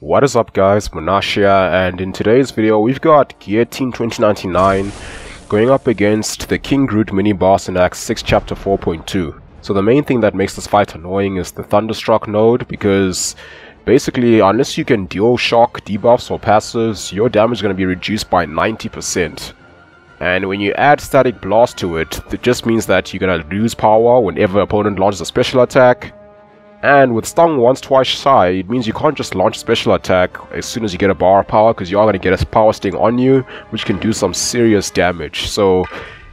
What is up guys, Munash here, and in today's video we've got Guillotine 2099 going up against the King Groot Miniboss in Act 6 Chapter 4.2. So the main thing that makes this fight annoying is the Thunderstruck node, because basically unless you can deal shock, debuffs or passives, your damage is going to be reduced by 90%. And when you add Static Blast to it, it just means that you're going to lose power whenever opponent launches a special attack. And with Stung once twice shy, it means you can't just launch a special attack as soon as you get a bar of power, because you are going to get a power sting on you, which can do some serious damage. So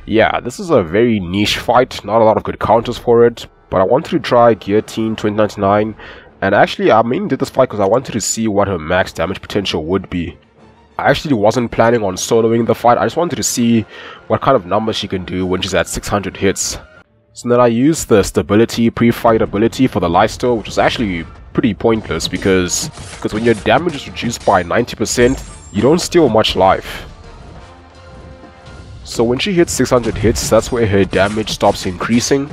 yeah, this is a very niche fight, not a lot of good counters for it, but I wanted to try Guillotine 2099, and actually I mainly did this fight because I wanted to see what her max damage potential would be. I actually wasn't planning on soloing the fight, I just wanted to see what kind of numbers she can do when she's at 600 hits. So then I used the stability pre-fight ability for the lifesteal, which was actually pretty pointless because when your damage is reduced by 90%, you don't steal much life. So when she hits 600 hits, that's where her damage stops increasing.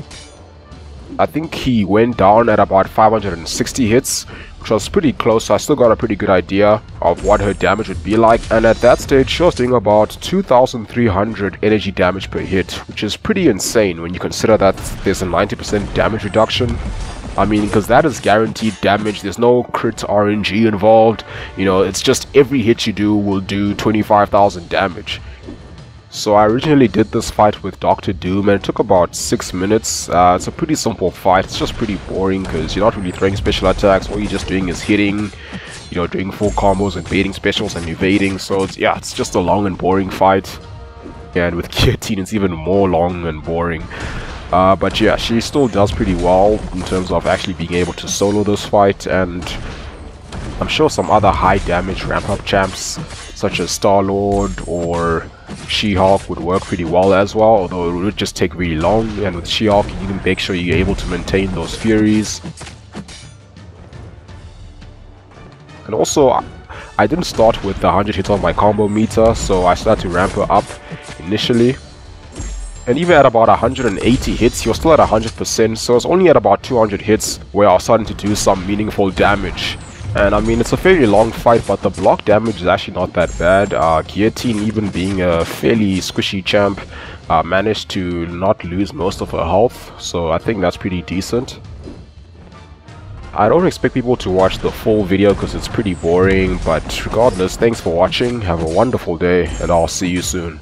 I think he went down at about 560 hits, which was pretty close, so I still got a pretty good idea of what her damage would be like. And at that stage, she was doing about 2,300 energy damage per hit, which is pretty insane when you consider that there's a 90% damage reduction. I mean, because that is guaranteed damage, there's no crit RNG involved, you know, it's just every hit you do will do 25,000 damage. So I originally did this fight with Dr. Doom and it took about 6 minutes. It's a pretty simple fight, it's just pretty boring because you're not really throwing special attacks, all you're just doing is hitting, you know, doing full combos and baiting specials and evading, so it's just a long and boring fight. And with Guillotine it's even more long and boring. But yeah, she still does pretty well in terms of actually being able to solo this fight, and I'm sure some other high damage ramp up champs such as Star-Lord or She-Hulk would work pretty well as well, although it would just take really long, and with She-Hulk you can make sure you're able to maintain those Furies. And also, I didn't start with the 100 hits on my combo meter, so I started to ramp her up initially. And even at about 180 hits, you're still at 100%, so it's only at about 200 hits where I was starting to do some meaningful damage. And I mean, it's a fairly long fight, but the block damage is actually not that bad. Guillotine, even being a fairly squishy champ, managed to not lose most of her health, so I think that's pretty decent. I don't expect people to watch the full video because it's pretty boring, but regardless, thanks for watching, have a wonderful day, and I'll see you soon.